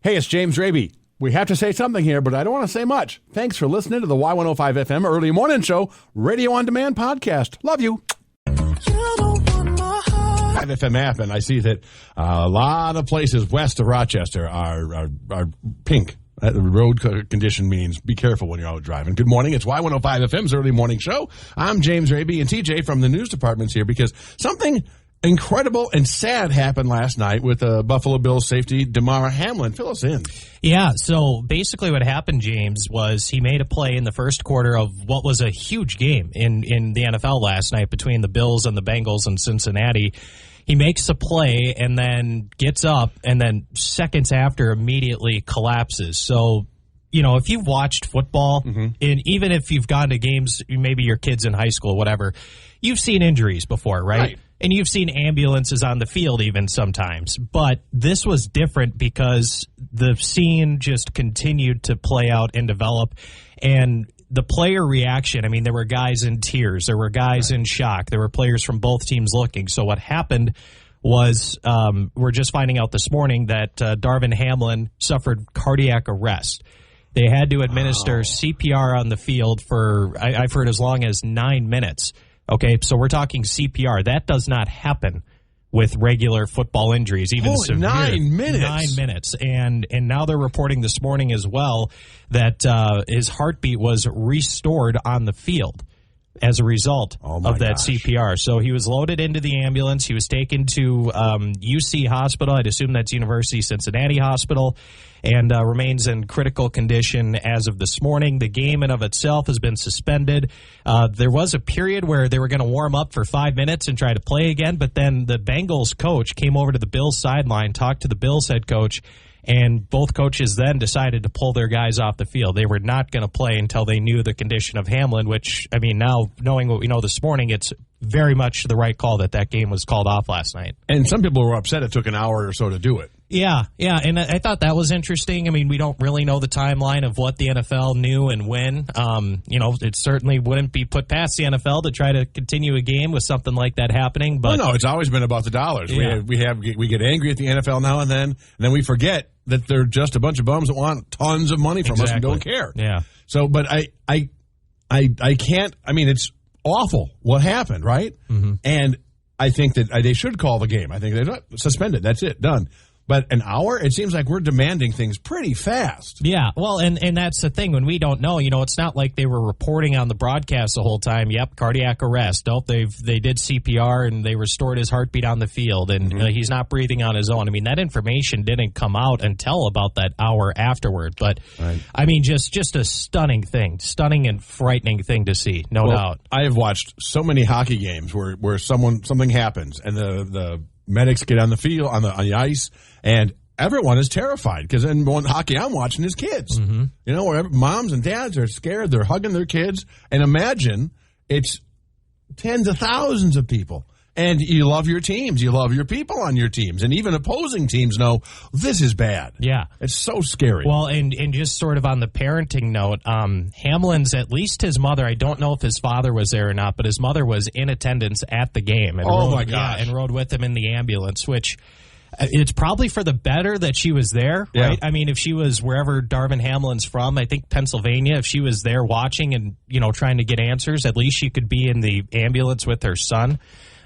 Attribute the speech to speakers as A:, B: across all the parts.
A: Hey, it's James Raby. We have to say something here, but I don't want to say much. Thanks for listening to the Y105 FM Early Morning Show Radio On Demand podcast. Love you. 5 FM app, and I see that a lot of places west of Rochester are pink. The road condition means be careful when you're out driving. Good morning. It's Y105 FM's Early Morning Show. I'm James Raby, and TJ from the news department's here because something incredible and sad happened last night with Buffalo Bills safety Damar Hamlin. Fill us in.
B: Yeah, so basically what happened, James, was he made a play in the first quarter of what was a huge game in the NFL last night between the Bills and the Bengals in Cincinnati. He makes a play and then gets up and then seconds after immediately collapses. So, you know, if you've watched football, and even if you've gone to games, maybe your kids in high school, whatever, you've seen injuries before, right? And you've seen ambulances on the field even sometimes. But this was different because the scene just continued to play out and develop. And the player reaction, I mean, there were guys in tears. There were guys in shock. There were players from both teams looking. So what happened was we're just finding out this morning that Damar Hamlin suffered cardiac arrest. They had to administer CPR on the field for, I've heard, as long as 9 minutes. Okay, so we're talking CPR. That does not happen with regular football injuries, even severe.
A: 9 minutes.
B: 9 minutes. And now they're reporting this morning as well that his heartbeat was restored on the field as a result of that CPR. So he was loaded into the ambulance. He was taken to UC Hospital. I'd assume that's University Cincinnati Hospital, and remains in critical condition as of this morning. The game in of itself has been suspended. There was a period where they were going to warm up for 5 minutes and try to play again, but then the Bengals coach came over to the Bills sideline, talked to the Bills head coach, and both coaches then decided to pull their guys off the field. They were not going to play until they knew the condition of Hamlin, which, I mean, now knowing what we know this morning, it's very much the right call that game was called off last night. And some people were upset it took an hour or so to do it. Yeah, and I thought that was interesting. I mean, we don't really know the timeline of what the NFL knew and when. It certainly wouldn't be put past the NFL to try to continue a game with something like that happening. But
A: no, it's always been about the dollars.
B: Yeah.
A: We get angry at the NFL now and then we forget that they're just a bunch of bums that want tons of money from us and don't care.
B: Yeah.
A: So, but I can't. I mean, it's awful what happened, right? Mm-hmm. And I think that they should call the game. I think they suspend it. That's it. Done. But an hour, it seems like we're demanding things pretty fast.
B: Yeah, well, and that's the thing. When we don't know, it's not like they were reporting on the broadcast the whole time, yep, cardiac arrest. Nope, they did CPR and they restored his heartbeat on the field, and he's not breathing on his own. I mean, that information didn't come out until about that hour afterward. But,
A: right.
B: I mean, just a stunning and frightening thing to see, no doubt.
A: I have watched so many hockey games where something happens, and the medics get on the field, on the ice, and everyone is terrified because in one hockey I'm watching is kids. Mm-hmm. Where moms and dads are scared, they're hugging their kids, and imagine it's tens of thousands of people. And you love your teams, you love your people on your teams, and even opposing teams know this is bad.
B: Yeah,
A: it's so scary.
B: Well, and just sort of on the parenting note, Hamlin's, at least his mother, I don't know if his father was there or not, but his mother was in attendance at the game and and rode with him in the ambulance, which it's probably for the better that she was there, right? I mean, if she was wherever Damar Hamlin's from, I think Pennsylvania, if she was there watching and trying to get answers, at least she could be in the ambulance with her son.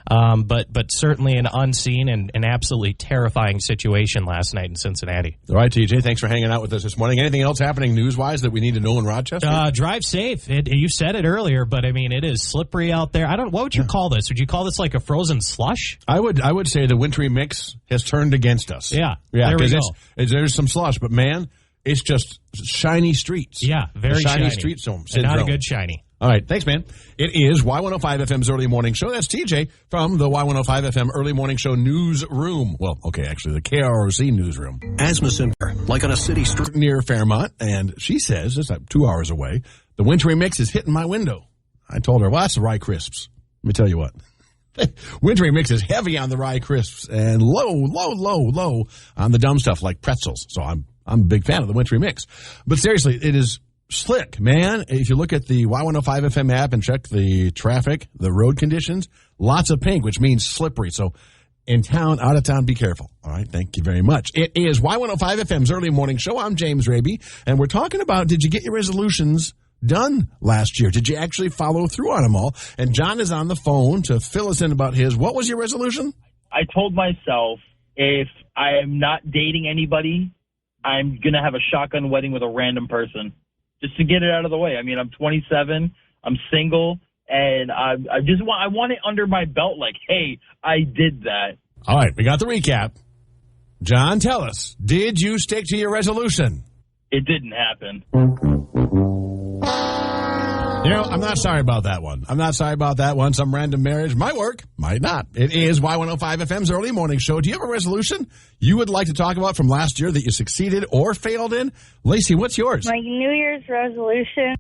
B: But certainly an unseen and an absolutely terrifying situation last night in Cincinnati.
A: All right, TJ, thanks for hanging out with us this morning. Anything else happening news-wise that we need to know in Rochester?
B: Drive safe. You said it earlier, but I mean, it is slippery out there. What would you call this? Would you call this like a frozen slush?
A: I would say the wintry mix has turned against us.
B: Yeah,
A: there we go. There's some slush, but man, it's just shiny streets.
B: Yeah, very shiny
A: street syndrome.
B: And not a good shiny.
A: All right, thanks, man. It is Y105 FM's Early Morning Show. That's TJ from the Y105 FM Early Morning Show newsroom. Well, okay, actually, the KROC newsroom.
C: Asthma center, like on a city street
A: near Fairmont, and she says, it's like 2 hours away, the wintry mix is hitting my window. I told her, well, that's the rye crisps. Let me tell you what. Wintry mix is heavy on the rye crisps and low on the dumb stuff like pretzels. So I'm a big fan of the wintry mix. But seriously, it is slick, man. If you look at the Y105 FM app and check the traffic, the road conditions, lots of pink, which means slippery. So in town, out of town, be careful. All right, thank you very much. It is Y105 FM's Early Morning Show. I'm James Raby, and we're talking about, did you get your resolutions done last year? Did you actually follow through on them all? And John is on the phone to fill us in about his. What was your resolution?
D: I told myself if I am not dating anybody, I'm going to have a shotgun wedding with a random person just to get it out of the way. I mean, I'm 27, I'm single, and I want it under my belt like, hey, I did that.
A: All right, we got the recap. John, tell us, did you stick to your resolution?
D: It didn't happen.
A: You know, I'm not sorry about that one. Some random marriage might work, might not. It is Y105 FM's Early Morning Show. Do you have a resolution you would like to talk about from last year that you succeeded or failed in? Lacey, what's yours?
E: My New Year's resolution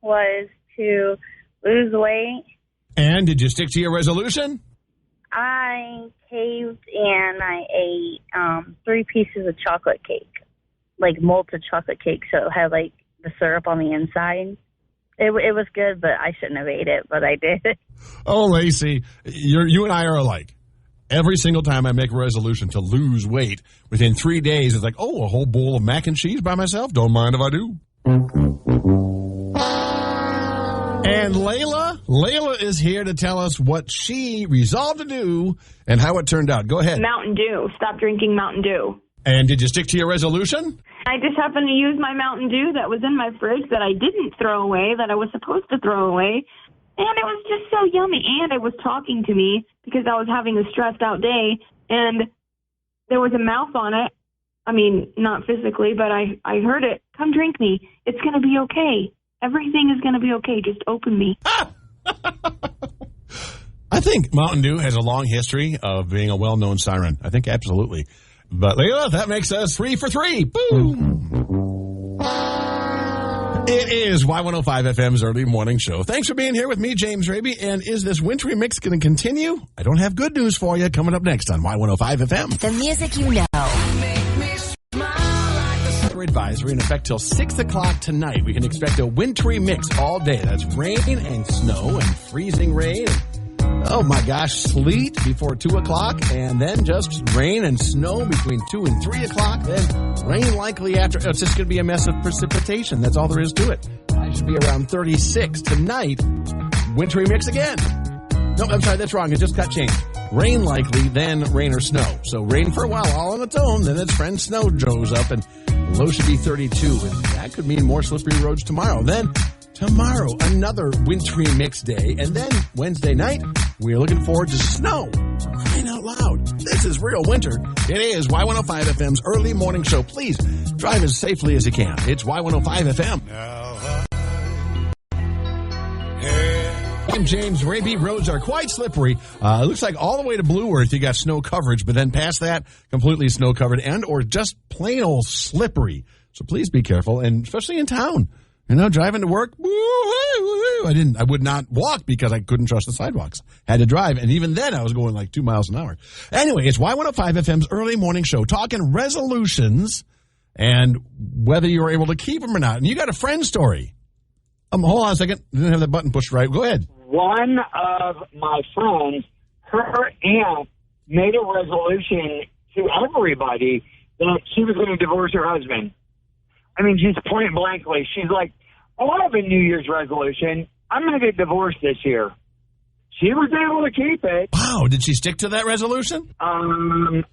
E: was to lose weight.
A: And did you stick to your resolution?
E: I caved and I ate 3 pieces of chocolate cake, like malted chocolate cake, so it had like the syrup on the inside. It was good, but I shouldn't have ate it, but I did.
A: Oh, Lacey, you and I are alike. Every single time I make a resolution to lose weight, within 3 days, it's like, oh, a whole bowl of mac and cheese by myself? Don't mind if I do. And Layla is here to tell us what she resolved to do and how it turned out. Go ahead.
F: Mountain Dew. Stop drinking Mountain Dew.
A: And did you stick to your resolution?
F: I just happened to use my Mountain Dew that was in my fridge that I didn't throw away, that I was supposed to throw away. And it was just so yummy. And it was talking to me because I was having a stressed out day. And there was a mouth on it. I mean, not physically, but I heard it. Come drink me. It's going to be okay. Everything is going to be okay. Just open me.
A: I think Mountain Dew has a long history of being a well-known siren. I think absolutely. But, Layla, that makes us 3 for 3. Boom! It is Y105 FM's Early Morning Show. Thanks for being here with me, James Raby. And is this wintry mix going to continue? I don't have good news for you. Coming up next on Y105 FM.
G: The music you know.
A: Advisory in effect till 6 o'clock tonight. We can expect a wintry mix all day. That's rain and snow and freezing rain. Oh my gosh, sleet before 2 o'clock, and then just rain and snow between 2 and 3 o'clock. Then rain likely after. It's just going to be a mess of precipitation. That's all there is to it. I should be around 36 tonight. Wintry mix again. No, I'm sorry, that's wrong. It just got changed. Rain likely, then rain or snow. So rain for a while, all on its own. Then its friend snow shows up, and low should be 32. And that could mean more slippery roads tomorrow. Then tomorrow, another wintry mix day. And then Wednesday night, we're looking forward to snow. Crying out loud. This is real winter. It is Y105 FM's Early Morning Show. Please drive as safely as you can. It's Y105 FM. I'm James Raby. Roads are quite slippery. It looks like all the way to Blue Earth you got snow coverage, but then past that, completely snow covered and or just plain old slippery. So please be careful, and especially in town. You know, driving to work, I would not walk because I couldn't trust the sidewalks. Had to drive, and even then I was going like 2 miles an hour. Anyway, it's Y105 FM's Early Morning Show, talking resolutions and whether you were able to keep them or not. And you got a friend story. Hold on a second. I didn't have that button pushed right. Go ahead.
H: One of my friends, her aunt made a resolution to everybody that she was going to divorce her husband. I mean, just point blankly. She's like, oh, I have a New Year's resolution. I'm going to get divorced this year. She was able to keep it.
A: Wow. Did she stick to that resolution?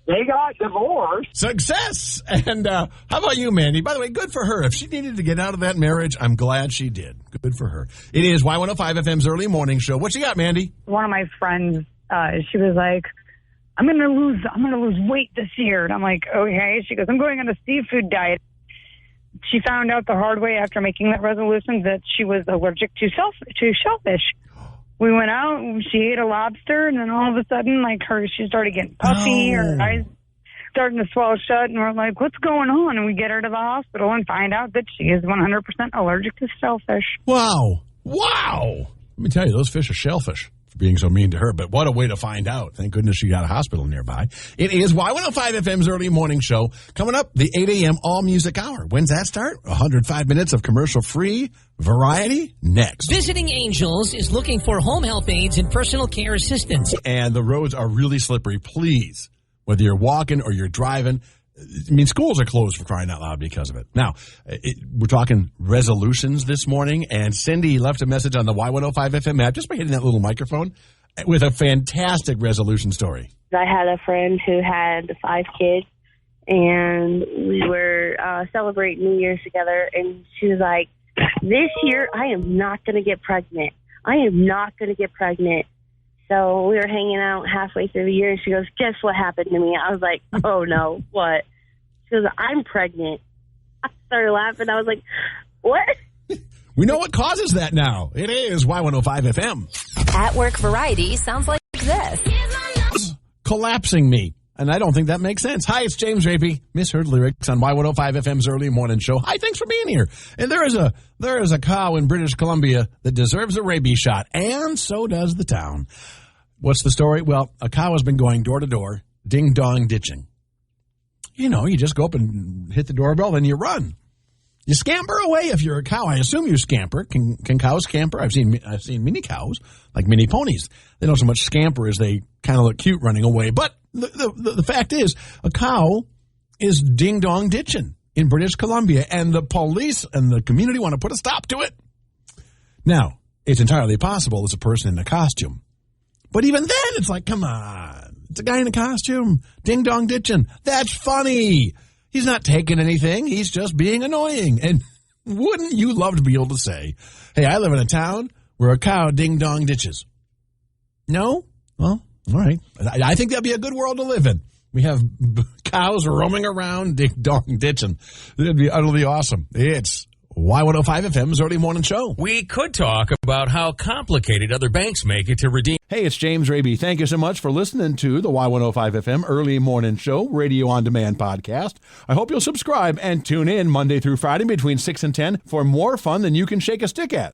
H: They got divorced.
A: Success. And how about you, Mandy? By the way, good for her. If she needed to get out of that marriage, I'm glad she did. Good for her. It is Y105 FM's Early Morning Show. What you got, Mandy?
I: One of my friends, she was like, I'm going to lose weight this year. And I'm like, okay. She goes, I'm going on a seafood diet. She found out the hard way after making that resolution that she was allergic to shellfish. We went out, she ate a lobster, and then all of a sudden, she started getting puffy, her eyes starting to swell shut, and we're like, what's going on? And we get her to the hospital and find out that she is 100% allergic to shellfish.
A: Wow. Let me tell you, those fish are shellfish. for being so mean to her. But what a way to find out. Thank goodness she got a hospital nearby. It is Y105 FM's early morning show. Coming up, the 8 a.m. All Music Hour. When's that start? 105 minutes of commercial-free variety next.
G: Visiting Angels is looking for home health aides and personal care assistants.
A: And the roads are really slippery. Please, whether you're walking or you're driving, I mean, schools are closed for crying out loud because of it. Now, we're talking resolutions this morning, and Cindy left a message on the Y105 FM app just by hitting that little microphone with a fantastic resolution story.
J: I had a friend who had 5 kids, and we were celebrating New Year's together, and she was like, this year I am not going to get pregnant. I am not going to get pregnant. So we were hanging out halfway through the year, and she goes, guess what happened to me? I was like, oh, no, what? She goes, I'm pregnant. I started laughing. I was like, what?
A: We know what causes that now. It is Y105 FM.
K: At Work Variety sounds like this.
A: Collapsing me. And I don't think that makes sense. Hi, it's James Rapey. Misheard lyrics on Y105 FM's early morning show. Hi, thanks for being here. And there is a cow in British Columbia that deserves a rabies shot, and so does the town. What's the story? Well, a cow has been going door to door, ding-dong ditching. You know, you just go up and hit the doorbell, then you run. You scamper away if you're a cow. I assume you scamper. Can cows scamper? I've seen mini cows, like mini ponies. They don't so much scamper as they kind of look cute running away. But the fact is, a cow is ding-dong ditching in British Columbia, and the police and the community want to put a stop to it. Now, it's entirely possible it's a person in a costume. But even then, it's like, come on. It's a guy in a costume, ding-dong ditching. That's funny. He's not taking anything. He's just being annoying. And wouldn't you love to be able to say, hey, I live in a town where a cow ding-dong ditches? No? Well, all right. I think that'd be a good world to live in. We have cows roaming around ding-dong ditching. That'd be utterly awesome. It's Y105 FM's early morning show.
L: We could talk about how complicated other banks make it to redeem.
A: Hey, it's James Raby. Thank you so much for listening to the Y105 FM early morning show, radio on demand podcast. I hope you'll subscribe and tune in Monday through Friday between 6 and 10 for more fun than you can shake a stick at.